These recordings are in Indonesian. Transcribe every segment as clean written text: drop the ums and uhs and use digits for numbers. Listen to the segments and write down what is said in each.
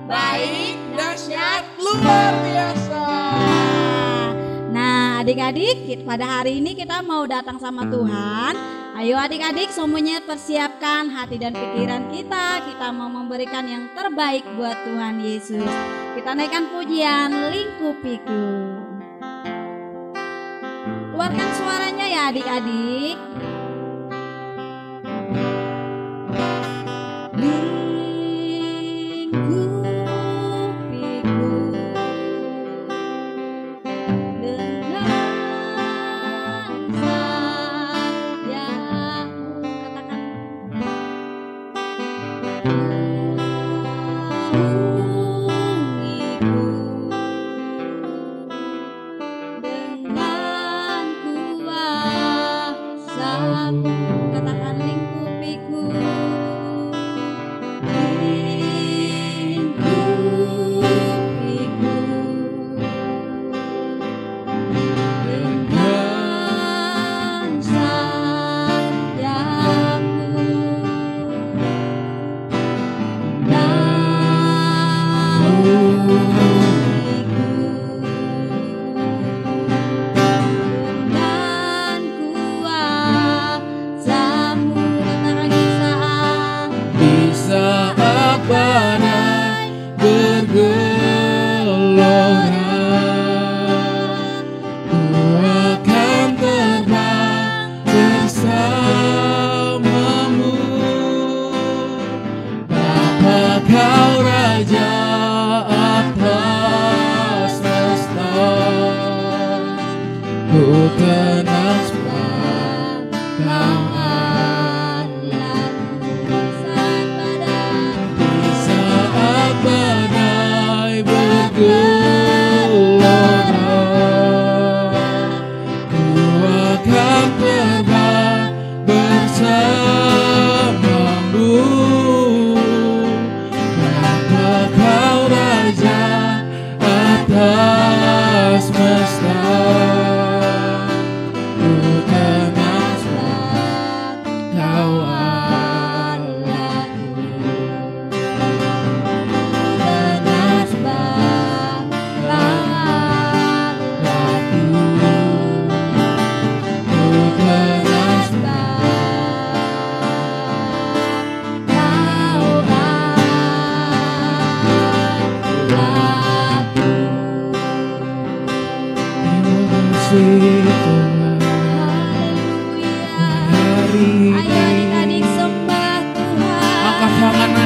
baik, dahsyat, luar biasa. Nah adik-adik, pada hari ini kita mau datang sama Tuhan. Ayo adik-adik semuanya persiapkan hati dan pikiran kita. Kita mau memberikan yang terbaik buat Tuhan Yesus. Kita naikkan pujian Lingkupiku. Keluarkan suaranya ya adik-adik.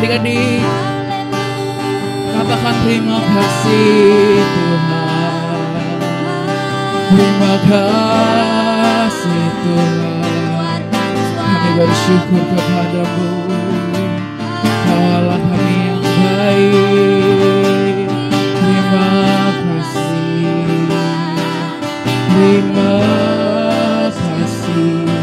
Adik-adik, katakan terima kasih Tuhan. Terima kasih Tuhan. Kami bersyukur kepadamu. Kau Allah kami yang baik. Terima kasih. Terima kasih.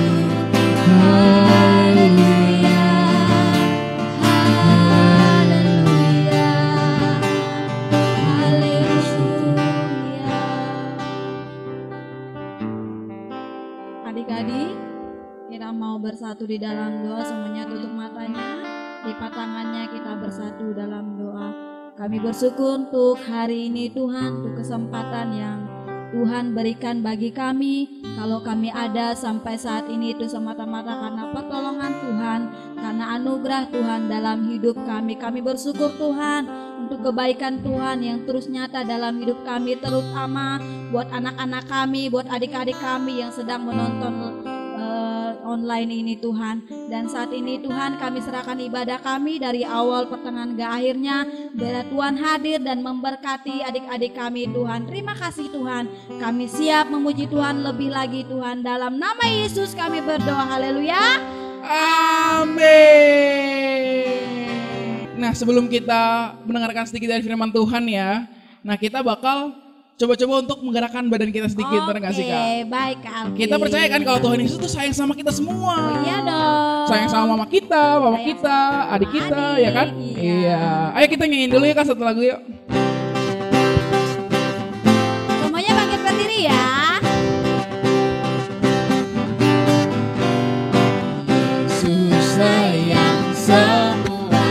Adik-adik, kita mau bersatu di dalam doa, semuanya tutup matanya, lipat tangannya, kita bersatu dalam doa. Kami bersyukur untuk hari ini Tuhan, untuk kesempatan yang Tuhan berikan bagi kami. Kalau kami ada sampai saat ini itu semata-mata karena pertolongan Tuhan, karena anugerah Tuhan dalam hidup kami. Kami bersyukur Tuhan untuk kebaikan Tuhan yang terus nyata dalam hidup kami, terutama buat anak-anak kami, buat adik-adik kami yang sedang menonton online ini Tuhan. Dan saat ini Tuhan kami serahkan ibadah kami dari awal pertengahan ke akhirnya. Biar Tuhan hadir dan memberkati adik-adik kami Tuhan. Terima kasih Tuhan. Kami siap memuji Tuhan lebih lagi Tuhan. Dalam nama Yesus kami berdoa. Haleluya. Amin. Nah sebelum kita mendengarkan sedikit dari firman Tuhan ya. Nah kita bakal coba-coba untuk menggerakkan badan kita sedikit, benar nggak sih Kak? Oke, baik Kak Alki. Kita percaya kan kalau Tuhan Yesus tuh sayang sama kita semua. Oh, iya dong. Sayang sama mama kita, papa kita, adik kita, ya kan? Iya. Ayo kita nyanyiin dulu ya Kak satu lagu yuk. Semuanya bangkit berdiri ya. Yesus sayang semua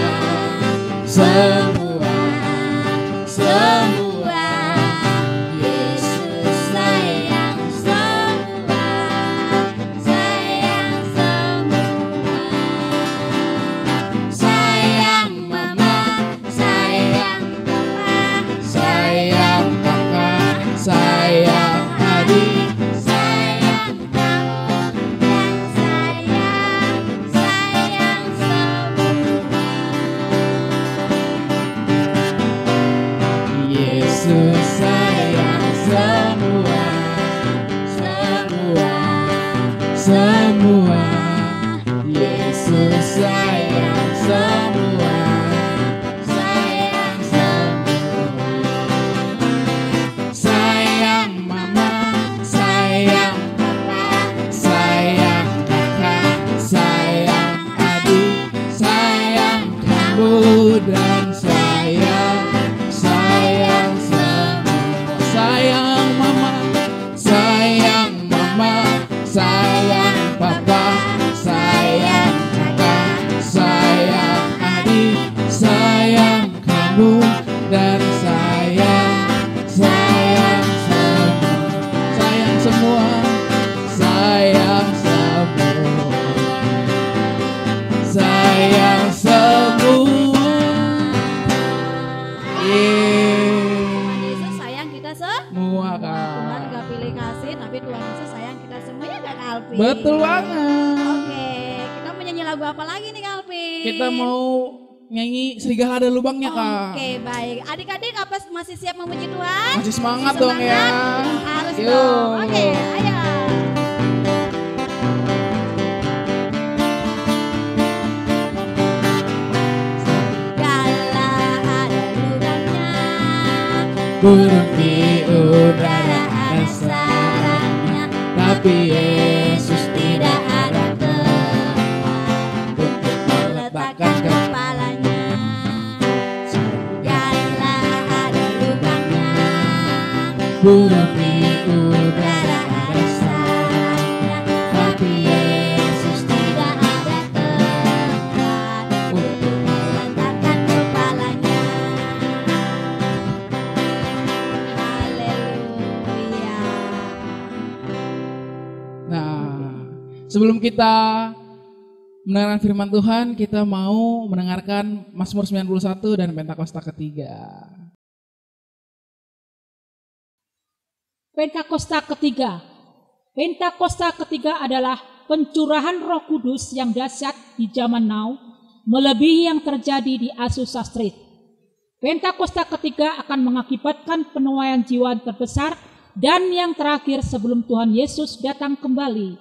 dan sayang, sayang semua. Sayang mama, sayang mama, sayang papa, sayang kakak, sayang adik, sayang kamu, dan sayang, sayang semua, sayang semua, sayang semua. Yesus sayang kita Semua Tuhan Kak. gak pilih kasih, tapi Tuhan Yesus sayang kita semua ya gak Kak Alvin? Betul banget. Oke, kita mau nyanyi lagu apa lagi nih Kak Alvin? Kita mau nyanyi Serigala Ada Lubangnya Kak. Oke, baik. Adik-adik apa masih siap memuji Tuhan? Masih semangat Masih dong ya. Harus Yuk. dong. Oke, ayo. Segala ada lubangnya, Burung di udara ada sarangnya, tapi Yesus tidak ada tempat untuk meletakkan kepalanya. Segala ada lubangnya, burung di udara ada sarangnya, tapi Yesus tidak ada tempat untuk meletakkan kepalanya. Haleluya. Nah, sebelum kita mendengarkan firman Tuhan, kita mau mendengarkan Mazmur 91 dan Pentakosta ketiga. Pentakosta ketiga. Pentakosta ketiga adalah pencurahan Roh Kudus yang dahsyat di zaman now, melebihi yang terjadi di Azusa Street. Pentakosta ketiga akan mengakibatkan penuaian jiwa terbesar dan yang terakhir sebelum Tuhan Yesus datang kembali.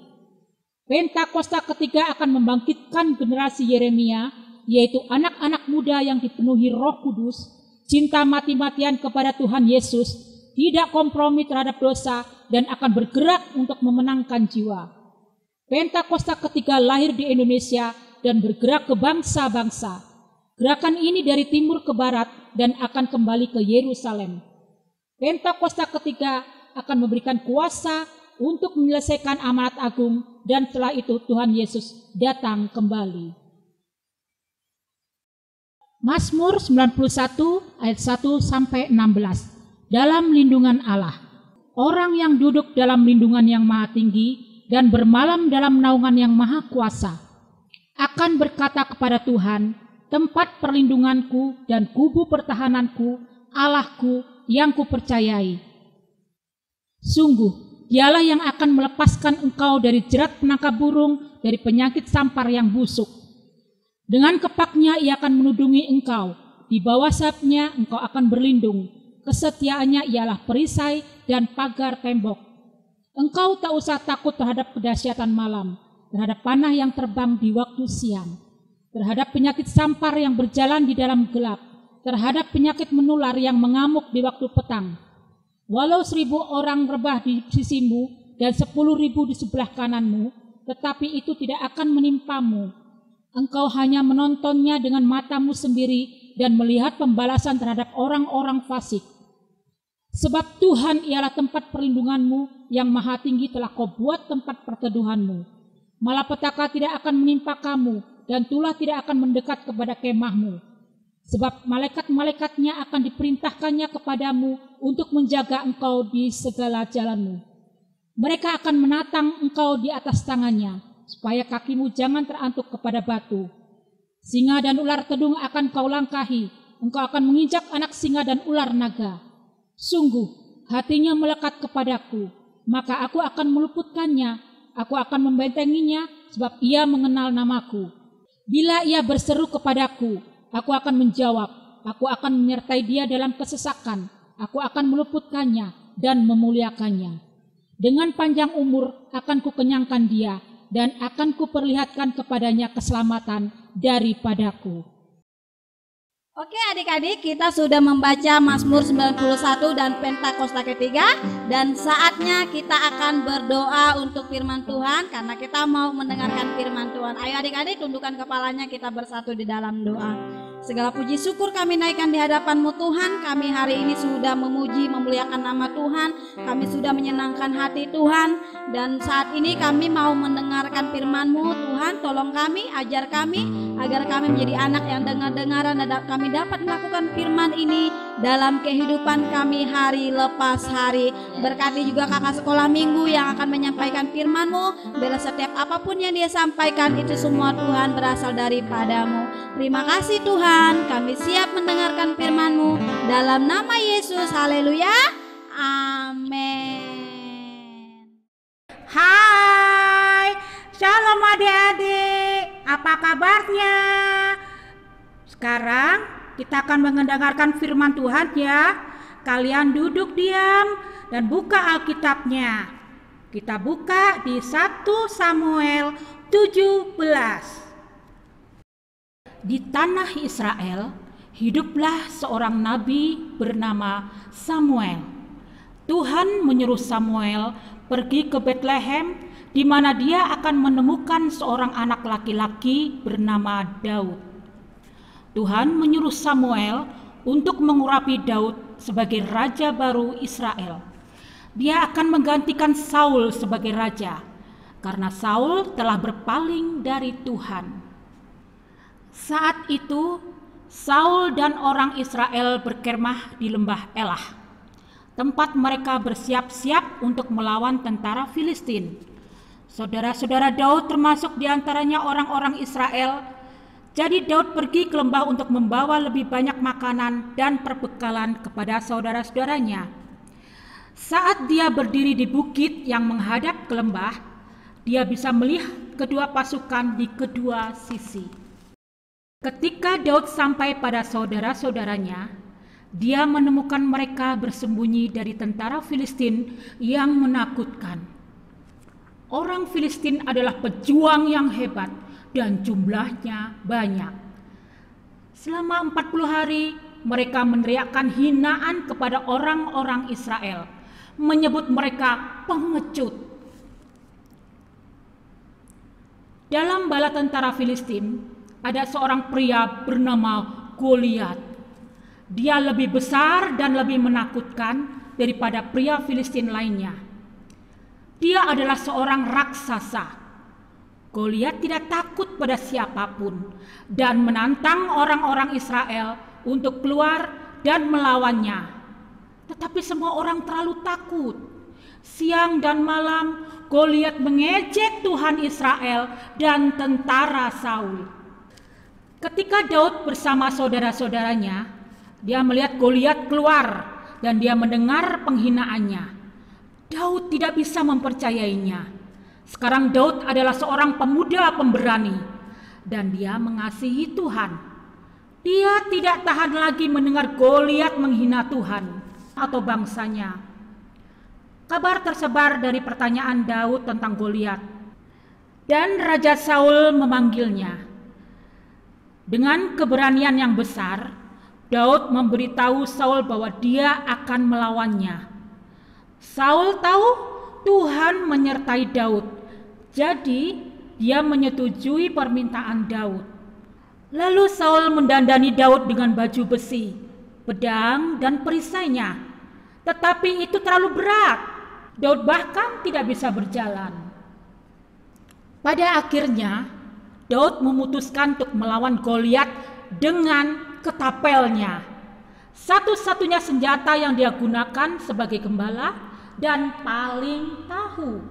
Pentakosta ketiga akan membangkitkan generasi Yeremia, yaitu anak-anak muda yang dipenuhi Roh Kudus, cinta mati-matian kepada Tuhan Yesus, tidak kompromi terhadap dosa, dan akan bergerak untuk memenangkan jiwa. Pentakosta ketiga lahir di Indonesia dan bergerak ke bangsa-bangsa. Gerakan ini dari timur ke barat dan akan kembali ke Yerusalem. Pentakosta ketiga akan memberikan kuasa untuk menyelesaikan amanat agung, dan setelah itu Tuhan Yesus datang kembali. Mazmur 91 ayat 1 sampai 16. Dalam lindungan Allah. Orang yang duduk dalam lindungan yang maha tinggi dan bermalam dalam naungan yang maha kuasa akan berkata kepada Tuhan, tempat perlindunganku dan kubu pertahananku, Allahku yang kupercayai. Sungguh, dialah yang akan melepaskan engkau dari jerat penangkap burung, dari penyakit sampar yang busuk. Dengan kepaknya ia akan menudungi engkau, di bawah sayapnya engkau akan berlindung. Kesetiaannya ialah perisai dan pagar tembok. Engkau tak usah takut terhadap kedahsyatan malam, terhadap panah yang terbang di waktu siang, terhadap penyakit sampar yang berjalan di dalam gelap, terhadap penyakit menular yang mengamuk di waktu petang. Walau 1.000 orang rebah di sisimu dan 10.000 di sebelah kananmu, tetapi itu tidak akan menimpamu. Engkau hanya menontonnya dengan matamu sendiri dan melihat pembalasan terhadap orang-orang fasik. Sebab Tuhan ialah tempat perlindunganmu, yang maha tinggi telah kau buat tempat perteduhanmu. Malapetaka tidak akan menimpa kamu, dan tulah tidak akan mendekat kepada kemahmu. Sebab malaikat-malaikatnya akan diperintahkannya kepadamu untuk menjaga engkau di segala jalanmu. Mereka akan menatang engkau di atas tangannya, supaya kakimu jangan terantuk kepada batu. Singa dan ular tedung akan kau langkahi, engkau akan menginjak anak singa dan ular naga. Sungguh, hatinya melekat kepadaku, maka aku akan meluputkannya, aku akan membentenginya, sebab ia mengenal namaku. Bila ia berseru kepadaku, aku akan menjawab, aku akan menyertai dia dalam kesesakan, aku akan meluputkannya dan memuliakannya. Dengan panjang umur akan kukenyangkan dia, dan akan kuperlihatkan kepadanya keselamatan daripadaku. Oke adik-adik, kita sudah membaca Mazmur 91 dan Pentakosta ketiga, dan saatnya kita akan berdoa untuk firman Tuhan karena kita mau mendengarkan firman Tuhan. Ayo adik-adik, tundukkan kepalanya, kita bersatu di dalam doa. Segala puji syukur kami naikkan di hadapan-Mu Tuhan. Kami hari ini sudah memuji, memuliakan nama Tuhan. Kami sudah menyenangkan hati Tuhan. Dan saat ini kami mau mendengarkan firman-Mu Tuhan. Tolong kami, ajar kami, agar kami menjadi anak yang dengar-dengaran dan kami dapat melakukan firman ini dalam kehidupan kami hari lepas hari. Berkati juga kakak sekolah minggu yang akan menyampaikan firman-Mu. Bila setiap apapun yang dia sampaikan itu semua Tuhan berasal daripada-Mu. Terima kasih Tuhan, kami siap mendengarkan firman-Mu dalam nama Yesus. Haleluya, amin. Hai, shalom adik-adik, apa kabarnya? Sekarang kita akan mendengarkan firman Tuhan ya. Kalian duduk diam dan buka Alkitabnya. Kita buka di 1 Samuel 17. Di tanah Israel hiduplah seorang nabi bernama Samuel. Tuhan menyuruh Samuel pergi ke Betlehem, di mana dia akan menemukan seorang anak laki-laki bernama Daud. Tuhan menyuruh Samuel untuk mengurapi Daud sebagai raja baru Israel. Dia akan menggantikan Saul sebagai raja, karena Saul telah berpaling dari Tuhan. Saat itu, Saul dan orang Israel berkemah di lembah Elah, tempat mereka bersiap-siap untuk melawan tentara Filistin. Saudara-saudara Daud termasuk di antaranya orang-orang Israel. Jadi Daud pergi ke lembah untuk membawa lebih banyak makanan dan perbekalan kepada saudara-saudaranya. Saat dia berdiri di bukit yang menghadap ke lembah, dia bisa melihat kedua pasukan di kedua sisi. Ketika Daud sampai pada saudara-saudaranya, dia menemukan mereka bersembunyi dari tentara Filistin yang menakutkan. Orang Filistin adalah pejuang yang hebat dan jumlahnya banyak. Selama 40 hari, mereka meneriakkan hinaan kepada orang-orang Israel, menyebut mereka pengecut. Dalam bala tentara Filistin, ada seorang pria bernama Goliat. Dia lebih besar dan lebih menakutkan daripada pria Filistin lainnya. Dia adalah seorang raksasa. Goliat tidak takut pada siapapun dan menantang orang-orang Israel untuk keluar dan melawannya. Tetapi semua orang terlalu takut. Siang dan malam Goliat mengejek Tuhan Israel dan tentara Saul. Ketika Daud bersama saudara-saudaranya, dia melihat Goliat keluar dan dia mendengar penghinaannya. Daud tidak bisa mempercayainya. Sekarang Daud adalah seorang pemuda pemberani dan dia mengasihi Tuhan. Dia tidak tahan lagi mendengar Goliat menghina Tuhan atau bangsanya. Kabar tersebar dari pertanyaan Daud tentang Goliat, dan Raja Saul memanggilnya. Dengan keberanian yang besar, Daud memberitahu Saul bahwa dia akan melawannya. Saul tahu Tuhan menyertai Daud, jadi dia menyetujui permintaan Daud. Lalu Saul mendandani Daud dengan baju besi, pedang dan perisainya. Tetapi itu terlalu berat. Daud bahkan tidak bisa berjalan. Pada akhirnya, Daud memutuskan untuk melawan Goliat dengan ketapelnya. Satu-satunya senjata yang dia gunakan sebagai gembala dan paling tahu.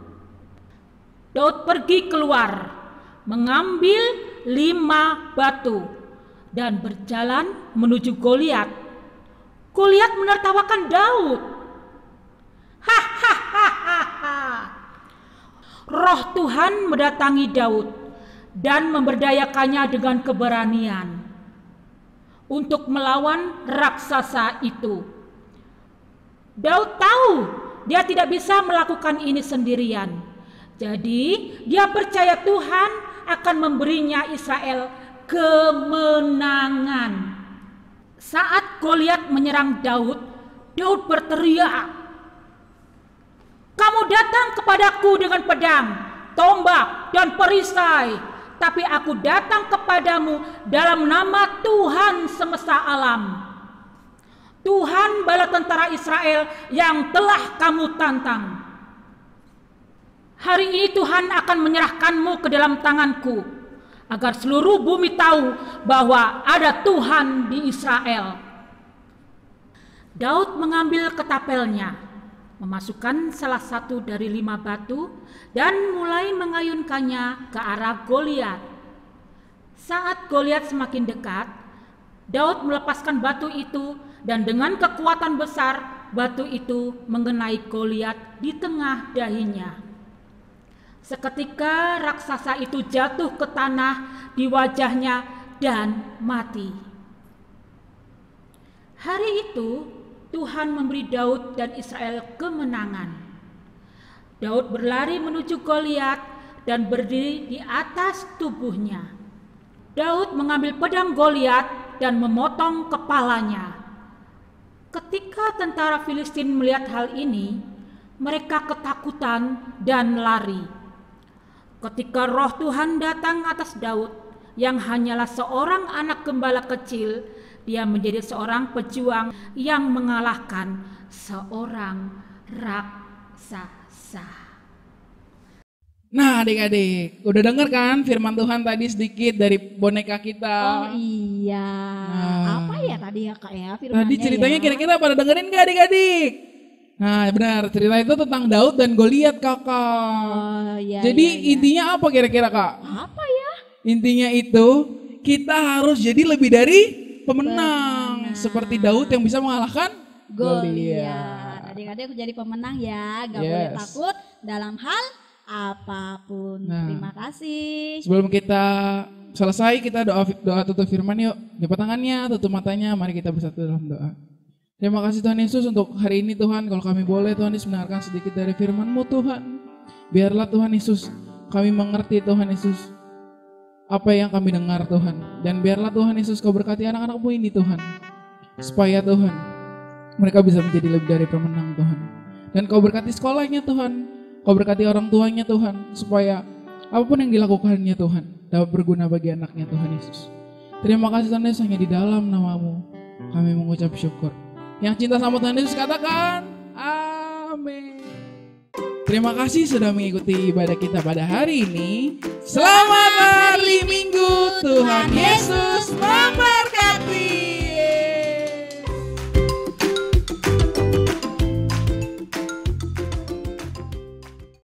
Daud pergi keluar, mengambil 5 batu dan berjalan menuju Goliat. Goliat menertawakan Daud. Hahaha. Roh Tuhan mendatangi Daud dan memberdayakannya dengan keberanian untuk melawan raksasa itu. Daud tahu dia tidak bisa melakukan ini sendirian. Jadi dia percaya Tuhan akan memberinya Israel kemenangan. Saat Goliat menyerang Daud, Daud berteriak, "Kamu datang kepadaku dengan pedang, tombak, dan perisai, tapi aku datang kepadamu dalam nama Tuhan semesta alam, Tuhan bala tentara Israel yang telah kamu tantang. Hari ini Tuhan akan menyerahkanmu ke dalam tanganku, agar seluruh bumi tahu bahwa ada Tuhan di Israel. Daud mengambil ketapelnya, memasukkan salah satu dari 5 batu dan mulai mengayunkannya ke arah Goliat. Saat Goliat semakin dekat, Daud melepaskan batu itu dan dengan kekuatan besar batu itu mengenai Goliat di tengah dahinya. Seketika raksasa itu jatuh ke tanah di wajahnya dan mati. Hari itu Tuhan memberi Daud dan Israel kemenangan. Daud berlari menuju Goliat dan berdiri di atas tubuhnya. Daud mengambil pedang Goliat dan memotong kepalanya. Ketika tentara Filistin melihat hal ini, mereka ketakutan dan lari. Ketika roh Tuhan datang atas Daud, yang hanyalah seorang anak gembala kecil, dia menjadi seorang pejuang yang mengalahkan seorang raksasa. Nah adik-adik, udah denger kan firman Tuhan tadi sedikit dari boneka kita? Oh iya. Apa ya tadi ya Kak ya firmannya? Tadi ceritanya ya? kira-kira pada dengerin gak adik-adik? Nah benar, cerita itu tentang Daud dan Goliat kakak. Oh iya. Jadi iya. intinya apa kira-kira kak? Apa ya? Intinya itu kita harus jadi lebih dari pemenang. Seperti Daud yang bisa mengalahkan Goliat. Adik-adik jadi pemenang ya, gak Yes. boleh takut dalam hal apapun. Nah. Terima kasih. Sebelum kita selesai, kita doa tutup firman yuk. Lipat tangannya, tutup matanya, mari kita bersatu dalam doa. Terima kasih Tuhan Yesus untuk hari ini Tuhan. Kalau kami boleh Tuhan Yesus mendengarkan sedikit dari firman-Mu Tuhan. Biarlah Tuhan Yesus kami mengerti Tuhan Yesus apa yang kami dengar Tuhan. Dan biarlah Tuhan Yesus Kau berkati anak-anak-Mu ini Tuhan. Supaya Tuhan mereka bisa menjadi lebih dari pemenang Tuhan. Dan Kau berkati sekolahnya Tuhan. Kau berkati orang tuanya Tuhan. Supaya apapun yang dilakukannya Tuhan dapat berguna bagi anaknya Tuhan Yesus. Terima kasih Tuhan Yesus, hanya di dalam nama-Mu kami mengucap syukur. Yang cinta sama Tuhan Yesus katakan amin. Terima kasih sudah mengikuti ibadah kita pada hari ini. Selamat